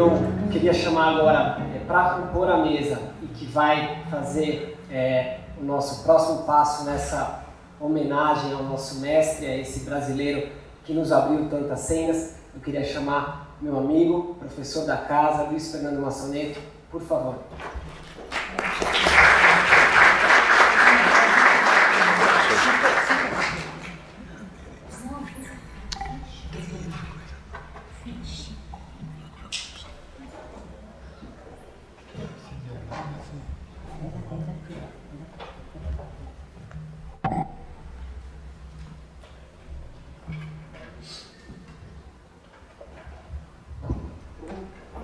eu queria chamar agora para compor a mesa e que vai fazer o nosso próximo passo nessa homenagem ao nosso mestre, a esse brasileiro que nos abriu tantas sendas. Eu queria chamar meu amigo, professor da casa, Luiz Fernando Massoneto, por favor.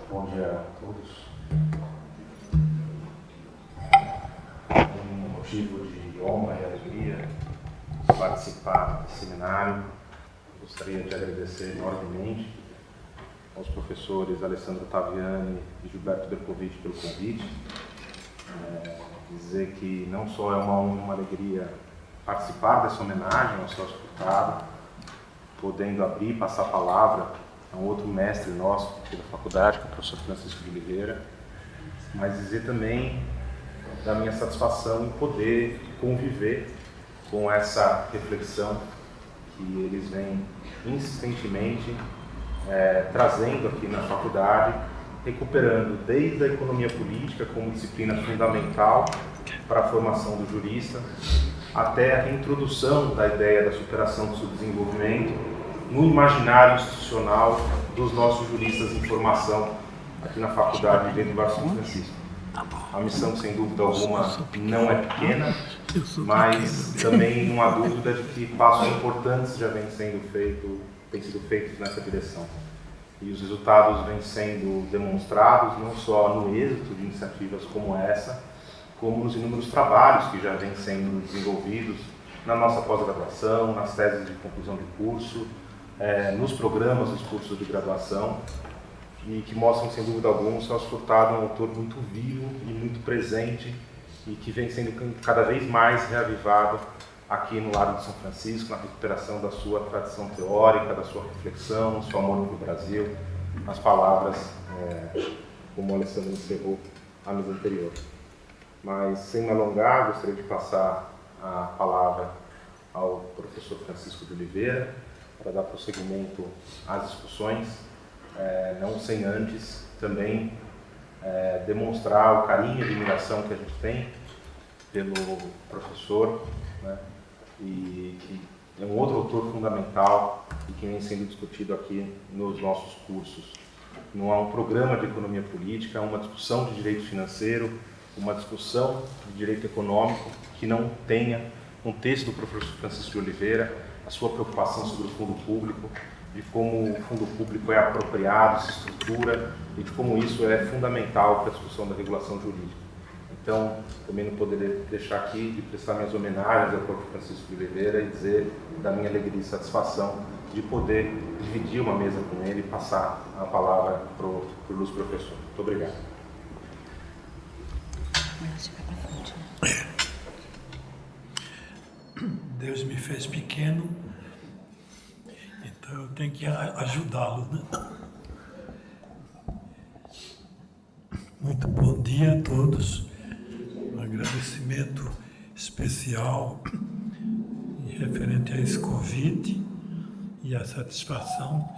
Bom dia a todos. Um motivo de honra e alegria participar desse seminário. Gostaria de agradecer enormemente aos professores Alessandro Taviani e Gilberto Bercovitch pelo convite. Dizer que não só é uma alegria participar dessa homenagem ao Celso Furtado, podendo abrir e passar a palavra a um outro mestre nosso aqui da faculdade, que é o professor Francisco de Oliveira, mas dizer também da minha satisfação em poder conviver com essa reflexão que eles vêm insistentemente trazendo aqui na faculdade, recuperando desde a economia política como disciplina fundamental para a formação do jurista, até a reintrodução da ideia da superação do subdesenvolvimento no imaginário institucional dos nossos juristas em formação aqui na Faculdade de Direito São Francisco. A missão, sem dúvida alguma, não é pequena, mas também não há dúvida de que passos importantes já têm sido feitos nessa direção. E os resultados vêm sendo demonstrados não só no êxito de iniciativas como essa, como nos inúmeros trabalhos que já vêm sendo desenvolvidos na nossa pós-graduação, nas teses de conclusão de curso, nos programas dos cursos de graduação, e que mostram, sem dúvida alguma, o Celso Furtado é um autor muito vivo e muito presente e que vem sendo cada vez mais reavivado aqui no lado de São Francisco, na recuperação da sua tradição teórica, da sua reflexão, do seu amor pelo Brasil, nas palavras, como o Alessandro encerrou a mesa anterior. Mas, sem me alongar, gostaria de passar a palavra ao professor Francisco de Oliveira para dar prosseguimento às discussões, não sem antes também demonstrar o carinho e a admiração que a gente tem pelo professor, né, e que é um outro autor fundamental e que vem sendo discutido aqui nos nossos cursos. Não há um programa de economia política, há uma discussão de direito financeiro, uma discussão de direito econômico que não tenha um texto do professor Francisco de Oliveira, a sua preocupação sobre o fundo público, de como o fundo público é apropriado, se estrutura e de como isso é fundamental para a discussão da regulação jurídica. Então, também não poderia deixar aqui de prestar minhas homenagens ao professor Francisco de Oliveira e dizer da minha alegria e satisfação de poder dividir uma mesa com ele e passar a palavra para o ilustre professor. Muito obrigado. Deus me fez pequeno, então eu tenho que ajudá-lo, né? Muito bom dia a todos. Um agradecimento especial referente a esse convite e a satisfação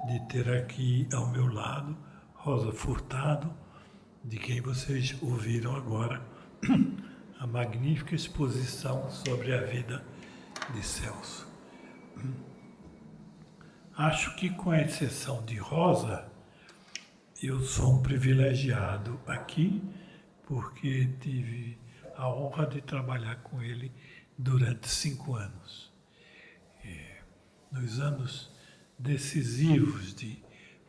de ter aqui ao meu lado Rosa Furtado, de quem vocês ouviram agora a magnífica exposição sobre a vida de Celso. Acho que, com a exceção de Rosa, eu sou um privilegiado aqui, porque tive a honra de trabalhar com ele durante 5 anos. Nos anos decisivos de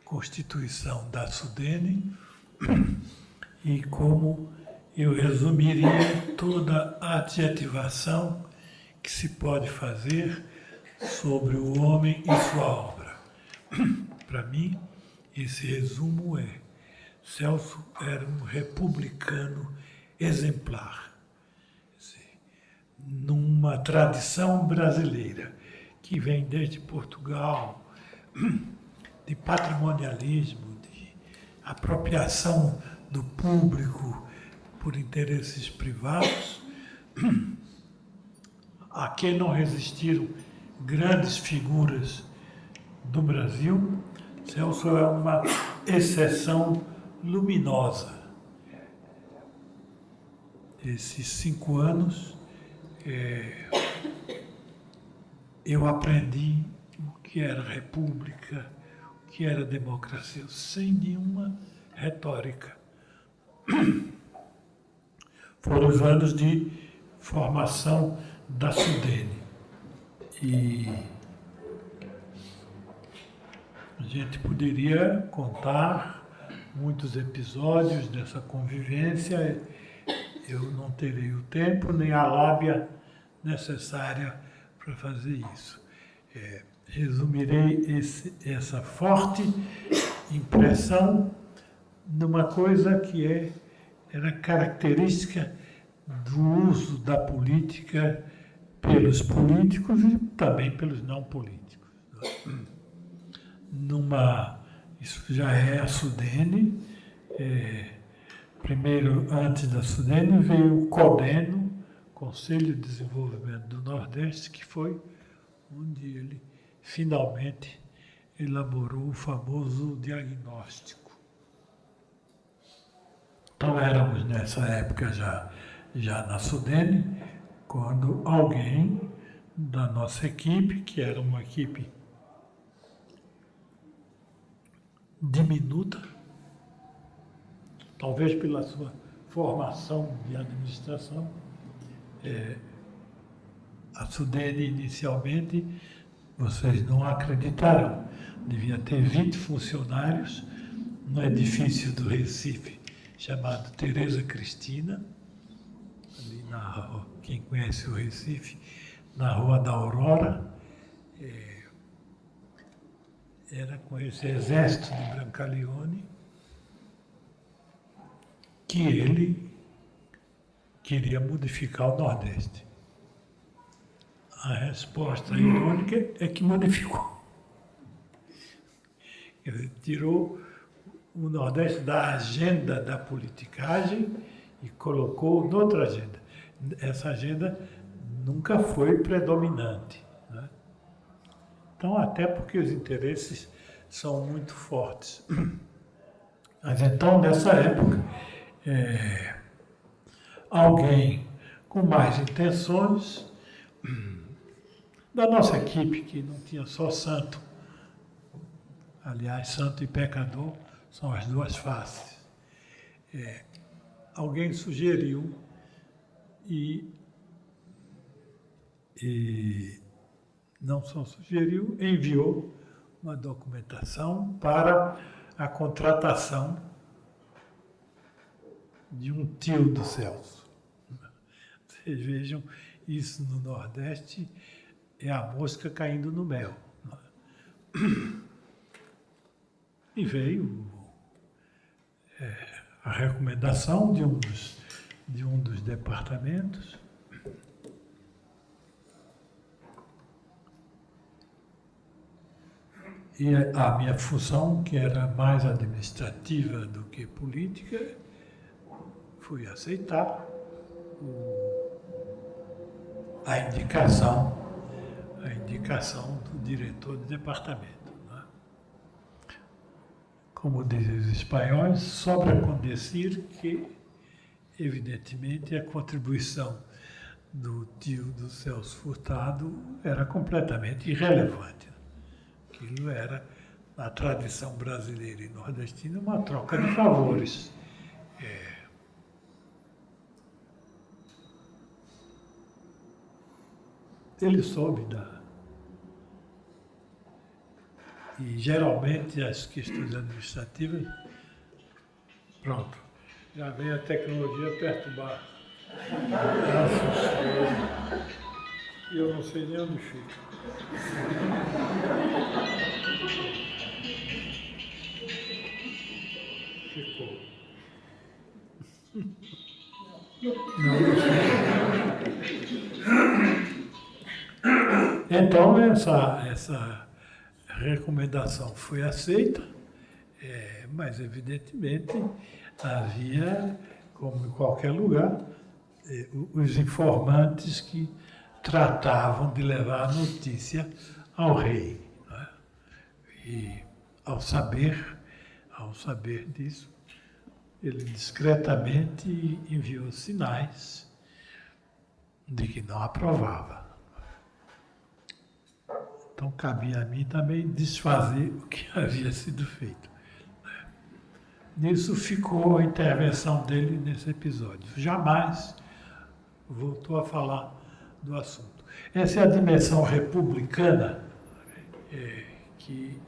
constituição da SUDENE, e como eu resumiria toda a adjetivação que se pode fazer sobre o homem e sua obra. Para mim, esse resumo é: Celso era um republicano exemplar, numa tradição brasileira que vem desde Portugal, de patrimonialismo, apropriação do público por interesses privados, a que não resistiram grandes figuras do Brasil. Celso é uma exceção luminosa. Esses 5 anos, eu aprendi o que era república, o que era democracia, sem nenhuma retórica. Foram os anos de formação da SUDENE. E a gente poderia contar muitos episódios dessa convivência. Eu não terei o tempo nem a lábia necessária para fazer isso. Resumirei essa forte impressão numa coisa que era característica do uso da política pelos políticos e também pelos não políticos. Isso já é a SUDENE. Primeiro, antes da SUDENE, veio o CODENO, Conselho de Desenvolvimento do Nordeste, que foi onde ele finalmente elaborou o famoso diagnóstico. Então éramos nessa época já na SUDENE, quando alguém da nossa equipe, que era uma equipe diminuta, talvez pela sua formação de administração, a SUDENE inicialmente, vocês não acreditarão, devia ter 20 funcionários no edifício do Recife, chamado Tereza Cristina, ali na rua, quem conhece o Recife, na Rua da Aurora. Era com esse exército de Brancaleone que ele queria modificar o Nordeste. A resposta irônica é que modificou. Ele tirou o Nordeste da agenda da politicagem e colocou noutra agenda. Essa agenda nunca foi predominante, né? Então, até porque os interesses são muito fortes. Mas então, nessa época, alguém com mais intenções, da nossa equipe, que não tinha só santo, aliás, santo e pecador são as duas faces, alguém sugeriu e não só sugeriu, enviou uma documentação para a contratação de um tio do Celso. Vocês vejam, isso no Nordeste é a mosca caindo no mel. E veio a recomendação de um dos departamentos. E a minha função, que era mais administrativa do que política, fui aceitar a indicação do diretor do departamento, né? Como dizem os espanhóis, sobra con decir que, evidentemente, a contribuição do tio do Celso Furtado era completamente irrelevante. Aquilo era, na tradição brasileira e nordestina, uma troca de favores. Ele soube e geralmente as questões administrativas, pronto, já vem a tecnologia perturbar. E eu não sei nem onde fica. Ficou. Não sei. Então, essa recomendação foi aceita. Mas, evidentemente, havia, como em qualquer lugar, os informantes que tratavam de levar a notícia ao rei. Né? E, ao saber disso, ele discretamente enviou sinais de que não aprovava. Então, cabia a mim também desfazer o que havia sido feito. Nisso ficou a intervenção dele nesse episódio. Jamais voltou a falar do assunto. Essa é a dimensão republicana que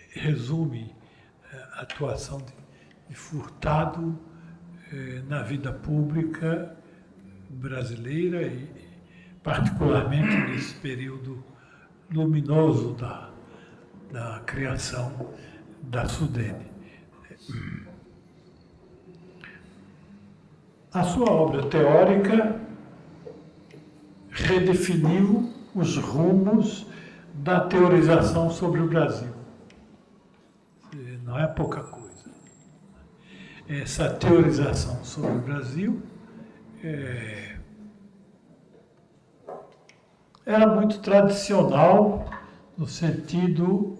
resume a atuação de Furtado na vida pública brasileira e particularmente nesse período luminoso da criação da SUDENE. A sua obra teórica redefiniu os rumos da teorização sobre o Brasil. Não é pouca coisa. Essa teorização sobre o Brasil era muito tradicional no sentido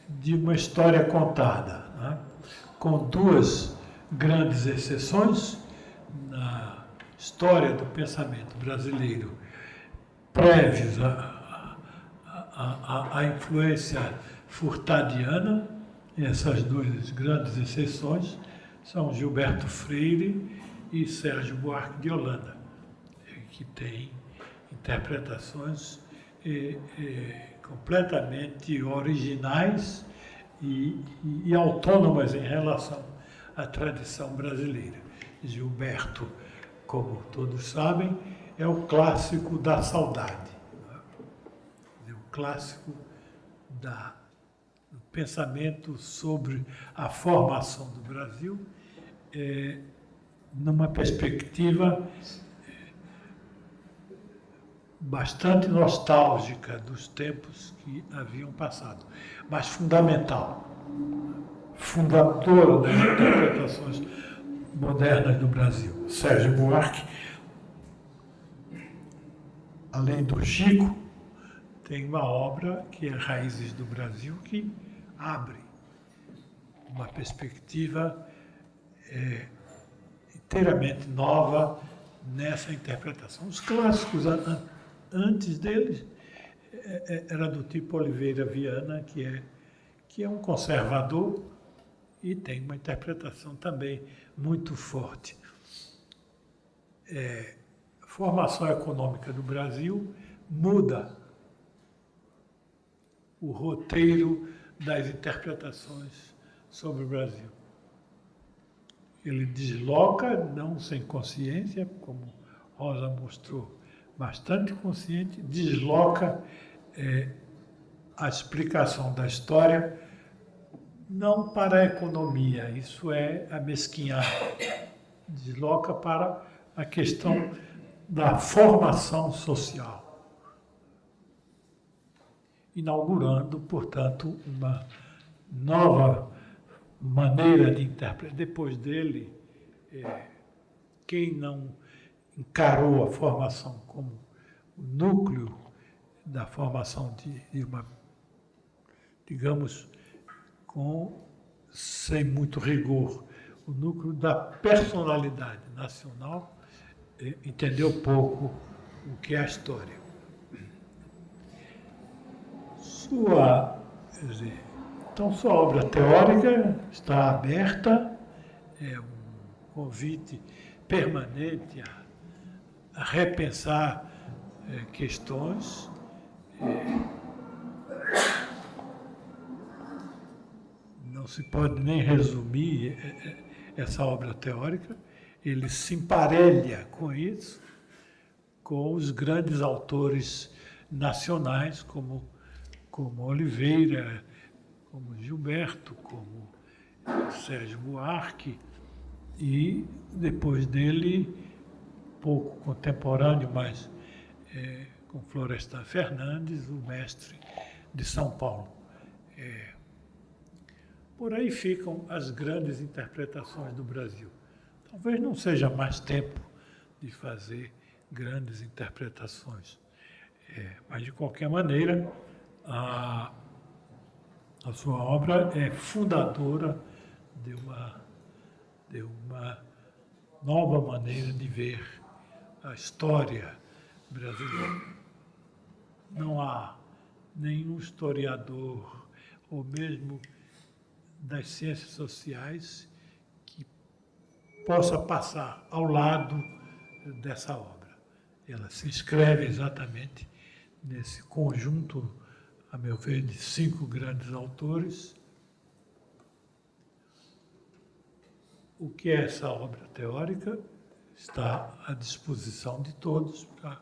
de uma história contada, né? Com duas grandes exceções na história do pensamento brasileiro, prévios à influência furtadiana. E essas duas grandes exceções são Gilberto Freire e Sérgio Buarque de Holanda, que têm interpretações completamente originais e autônomas em relação à tradição brasileira. Gilberto, como todos sabem, é o clássico da saudade, é o clássico do pensamento sobre a formação do Brasil, numa perspectiva bastante nostálgica dos tempos que haviam passado, mas fundamental, fundadora das interpretações modernas do Brasil. Sérgio Buarque, além do Chico, tem uma obra que é Raízes do Brasil, que abre uma perspectiva inteiramente nova nessa interpretação. Os clássicos antes deles era do tipo Oliveira Viana, que é um conservador e tem uma interpretação também muito forte. A formação econômica do Brasil muda o roteiro das interpretações sobre o Brasil. Ele desloca, não sem consciência, como Rosa mostrou, bastante consciente, desloca a explicação da história não para a economia, isso é amesquinhar, desloca para a questão da formação social, inaugurando, portanto, uma nova maneira de interpretar. Depois dele, quem não encarou a formação como o núcleo da formação de uma, digamos, sem muito rigor, o núcleo da personalidade nacional, entendeu pouco o que é a história. Então, sua obra teórica está aberta, é um convite permanente a repensar questões. Não se pode nem resumir essa obra teórica, ele se emparelha com isso, com os grandes autores nacionais, como Oliveira, como Gilberto, como Sérgio Buarque, e depois dele, pouco contemporâneo, mas com Florestan Fernandes, o mestre de São Paulo. Por aí ficam as grandes interpretações do Brasil. Talvez não seja mais tempo de fazer grandes interpretações. Mas, de qualquer maneira, a sua obra é fundadora de uma nova maneira de ver a história brasileira. Não há nenhum historiador, ou mesmo das ciências sociais, que possa passar ao lado dessa obra. Ela se inscreve exatamente nesse conjunto, a meu ver, de 5 grandes autores. O que é essa obra teórica está à disposição de todos para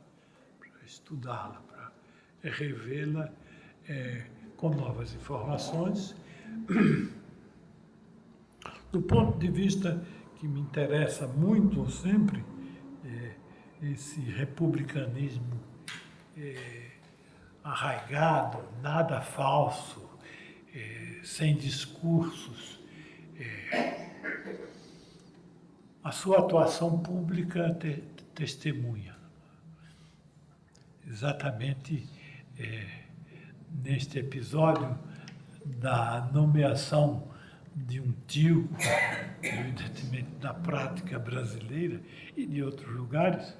estudá-la, para revê-la com novas informações. Do ponto de vista que me interessa muito sempre, esse republicanismo arraigado, nada falso, sem discursos. A sua atuação pública testemunha. Exatamente neste episódio da nomeação de um tio, evidentemente da prática brasileira e de outros lugares,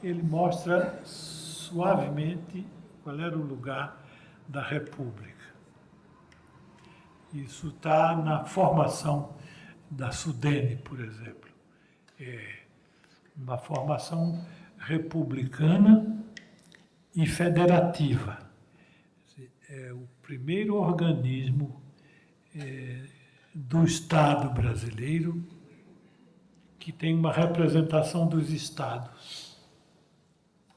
ele mostra suavemente qual era o lugar da República. Isso está na formação da Sudene, por exemplo. Uma formação republicana e federativa. É o primeiro organismo do Estado brasileiro que tem uma representação dos Estados,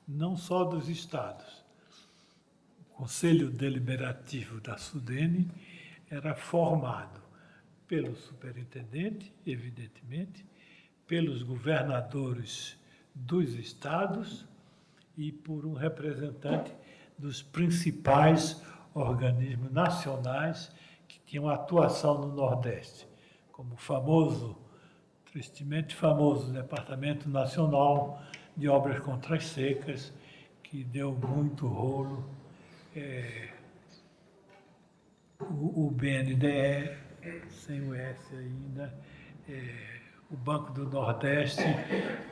não só dos Estados. O Conselho Deliberativo da Sudene era formado pelo superintendente, evidentemente, pelos governadores dos estados e por um representante dos principais organismos nacionais que tinham atuação no Nordeste, como o famoso, tristemente famoso, Departamento Nacional de Obras contra as Secas, que deu muito rolo, o BNDE, sem o S ainda, o Banco do Nordeste,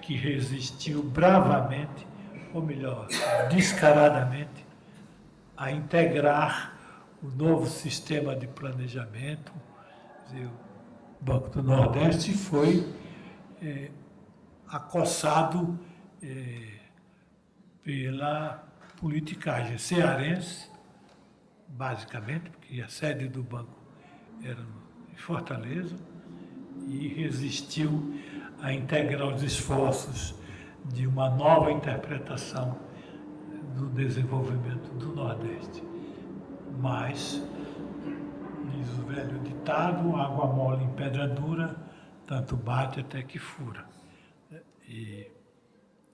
que resistiu bravamente, ou melhor, descaradamente, a integrar o novo sistema de planejamento. O Banco do Nordeste foi acossado pela politicagem cearense, basicamente, porque a sede do banco era em Fortaleza, e resistiu a integrar os esforços de uma nova interpretação do desenvolvimento do Nordeste. Mas, diz o velho ditado, água mole em pedra dura, tanto bate até que fura. E,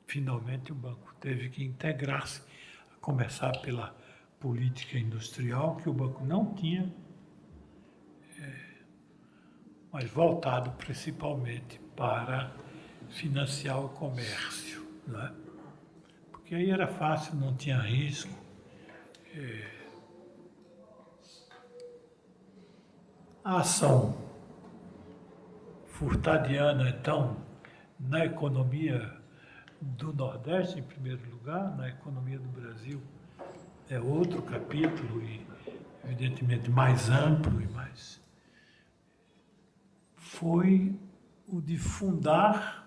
finalmente, o banco teve que integrar-se, a começar pela política industrial, que o banco não tinha, mas voltado principalmente para financiar o comércio, não é? Porque aí era fácil, não tinha risco. A ação furtadiana, então, na economia do Nordeste, em primeiro lugar, na economia do Brasil, é outro capítulo e, evidentemente, mais amplo e mais... foi o de fundar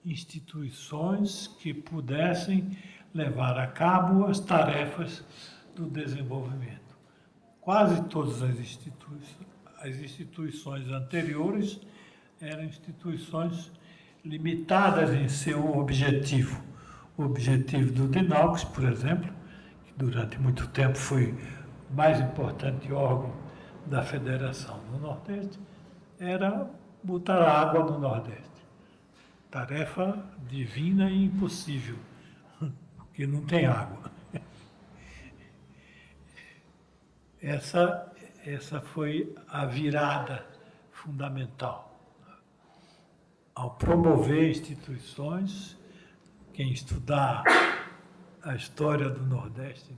instituições que pudessem levar a cabo as tarefas do desenvolvimento. Quase todas as instituições anteriores eram instituições limitadas em seu objetivo. O objetivo do DINALCS, por exemplo, que durante muito tempo foi o mais importante órgão da Federação do Nordeste, era botar água no Nordeste. Tarefa divina e impossível, porque não tem água. Essa essa foi a virada fundamental. Ao promover instituições, quem estudar a história do Nordeste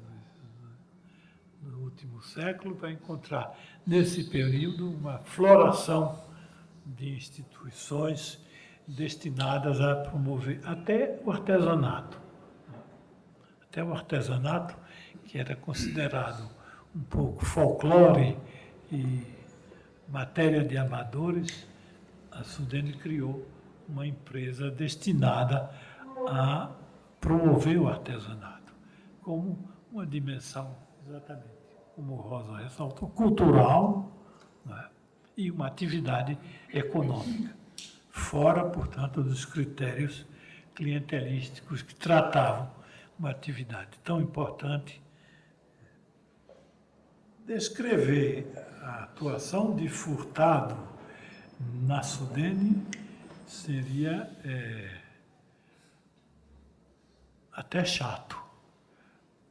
no último século vai encontrar, nesse período, uma floração de instituições destinadas a promover até o artesanato. Até o artesanato, que era considerado um pouco folclore e matéria de amadores, a Sudene criou uma empresa destinada a promover o artesanato como uma dimensão, exatamente, como Rosa ressaltou, cultural, né, e uma atividade econômica, fora, portanto, dos critérios clientelísticos que tratavam uma atividade tão importante. Descrever a atuação de Furtado na Sudene seria até chato,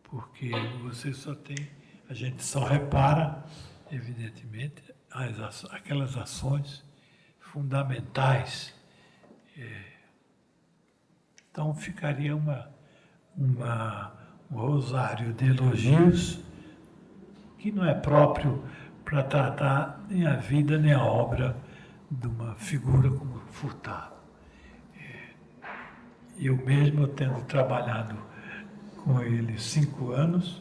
porque você só tem, a gente só repara, evidentemente, aquelas ações fundamentais. Então ficaria um rosário de elogios que não é próprio para tratar nem a vida nem a obra de uma figura como Furtado. Eu mesmo, tendo trabalhado com ele 5 anos,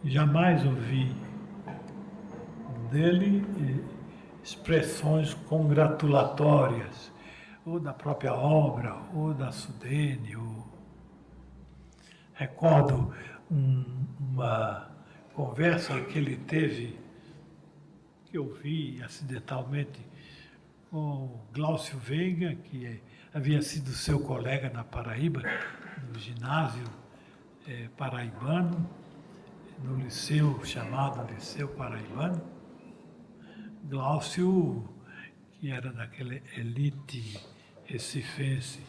jamais ouvi dele expressões congratulatórias, ou da própria obra, ou da Sudene. Recordo uma conversa que ele teve, que eu vi acidentalmente, com o Glaucio Veiga, que havia sido seu colega na Paraíba, no ginásio paraibano, no liceu, chamado Liceu Paraibano. Glaucio, que era daquela elite recifense,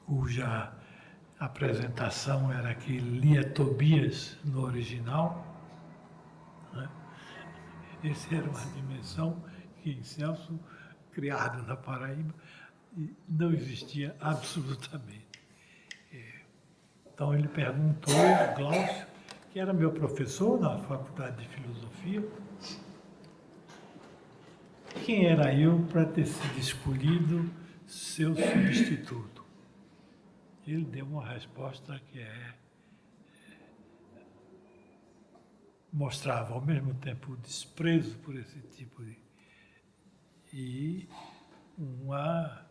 cuja apresentação era que lia Tobias no original, né? Essa era uma dimensão que em Celso, criado na Paraíba, não existia absolutamente. Então ele perguntou ao Glaucio, que era meu professor na Faculdade de Filosofia, quem era eu para ter sido escolhido seu substituto. Ele deu uma resposta que mostrava ao mesmo tempo o desprezo por esse tipo e uma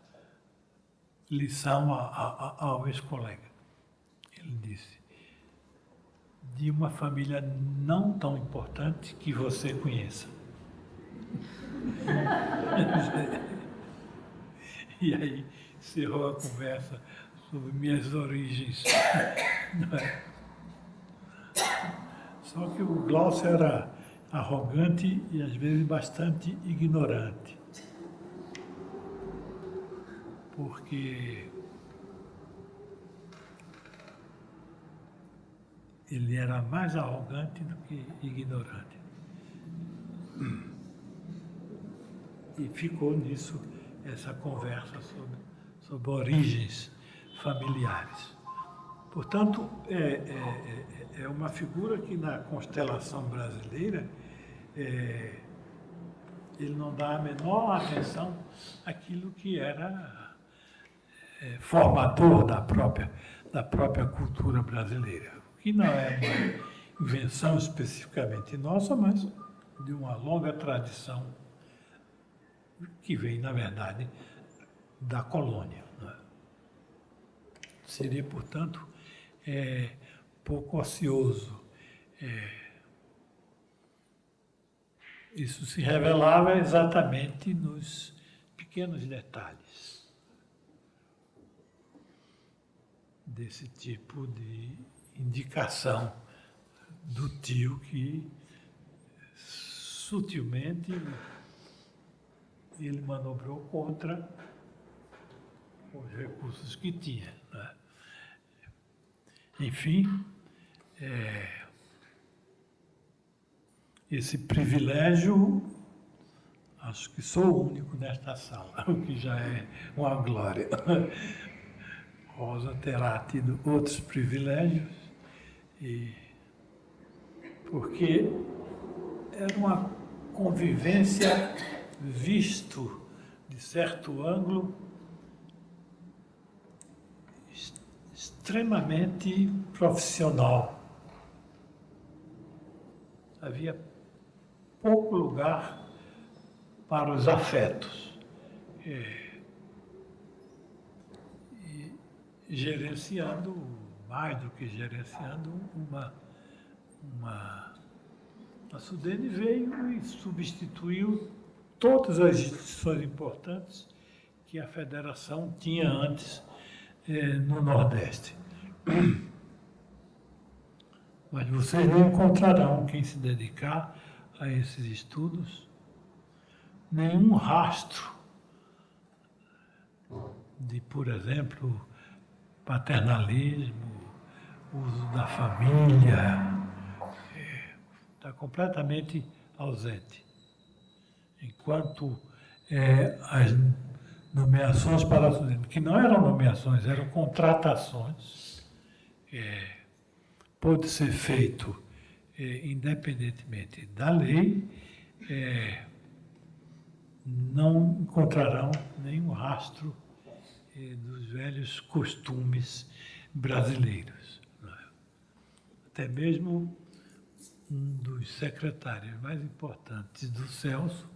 lição ao ex-colega. Ele disse: de uma família não tão importante que você conheça. E aí encerrou a conversa sobre minhas origens. Não é? Só que o Glaucio era arrogante e às vezes bastante ignorante. Porque ele era mais arrogante do que ignorante. E ficou nisso essa conversa sobre origens familiares. Portanto, é uma figura que na constelação brasileira ele não dá a menor atenção àquilo que era formador da própria cultura brasileira, que não é uma invenção especificamente nossa, mas de uma longa tradição que vem, na verdade, da colônia. Né? Seria, portanto, pouco ocioso. Isso se revelava exatamente nos pequenos detalhes desse tipo de indicação do tio que sutilmente ele manobrou contra os recursos que tinha. Né? Enfim, esse privilégio, acho que sou o único nesta sala, o que já é uma glória. Rosa terá tido outros privilégios, porque era uma convivência visto de certo ângulo extremamente profissional. Havia pouco lugar para os afetos. Gerenciando, mais do que gerenciando, a Sudene veio e substituiu todas as instituições importantes que a Federação tinha antes no Nordeste. Mas vocês não encontrarão, quem se dedicar a esses estudos, nenhum rastro de, por exemplo, paternalismo, uso da família, está completamente ausente. Enquanto as nomeações para a Sudene, que não eram nomeações, eram contratações, pode ser feito independentemente da lei, não encontrarão nenhum rastro dos velhos costumes brasileiros. Até mesmo um dos secretários mais importantes do Celso,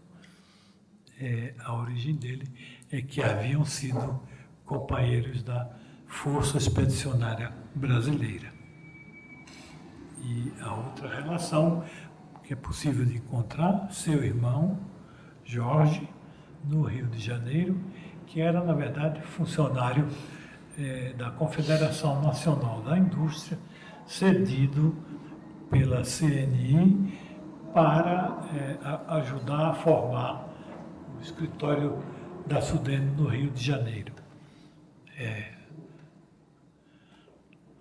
a origem dele é que haviam sido companheiros da Força Expedicionária Brasileira. E a outra relação que é possível de encontrar, seu irmão, Jorge, no Rio de Janeiro, que era, na verdade, funcionário da Confederação Nacional da Indústria, cedido pela CNI para ajudar a formar o escritório da Sudene no Rio de Janeiro.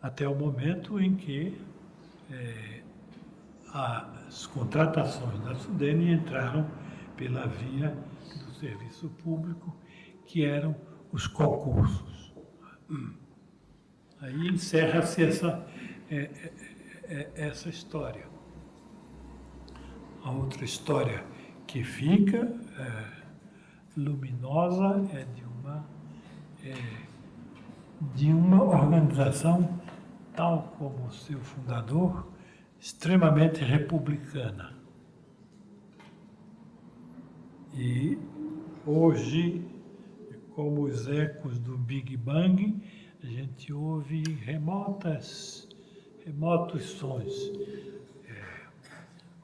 Até o momento em que as contratações da Sudene entraram pela via do serviço público, que eram os concursos. Aí encerra-se essa história. A outra história que fica luminosa é de uma organização, tal como o seu fundador, extremamente republicana. E hoje, como os ecos do Big Bang, a gente ouve remotos sons.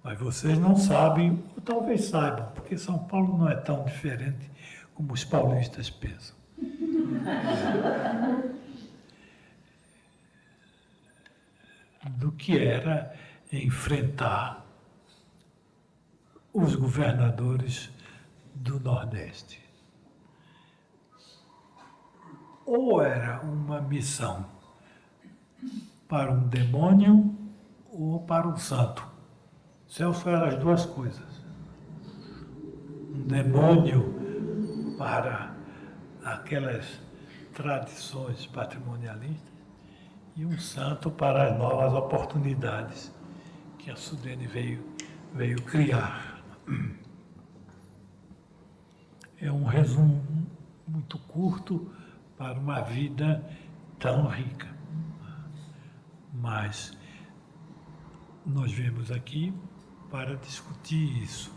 Mas vocês não sabem, ou talvez saibam, porque São Paulo não é tão diferente como os paulistas pensam. Do que era enfrentar os governadores do Nordeste. Ou era uma missão para um demônio ou para um santo. Celso era as duas coisas. Um demônio para aquelas tradições patrimonialistas e um santo para as novas oportunidades que a Sudene veio criar. É um resumo muito curto para uma vida tão rica. Mas nós viemos aqui para discutir isso.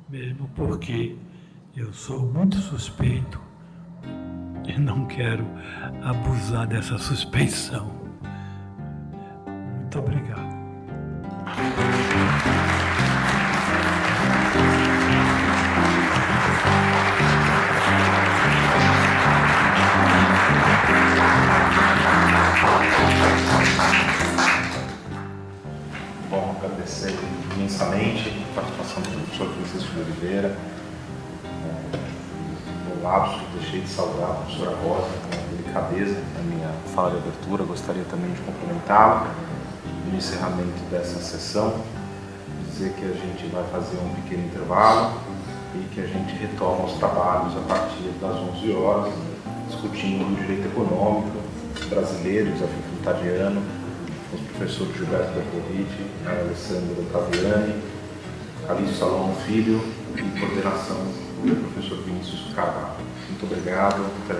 Mesmo porque eu sou muito suspeito e não quero abusar dessa suspeição. Muito obrigado. Bom, agradecer imensamente a participação do professor Francisco de Oliveira. No lapso, deixei de saudar a professora Rosa com delicadeza na minha fala de abertura. Gostaria também de cumprimentá-la no encerramento dessa sessão. dizer que a gente vai fazer um pequeno intervalo e que a gente retoma os trabalhos a partir das 11 horas, discutindo o direito econômico brasileiro, desafio tributariano, com os professores Gilberto Bertolucci, Alessandro Taviani, Calixto Salomão Filho e coordenação do professor Vinícius Carvalho. Muito obrigado. Até.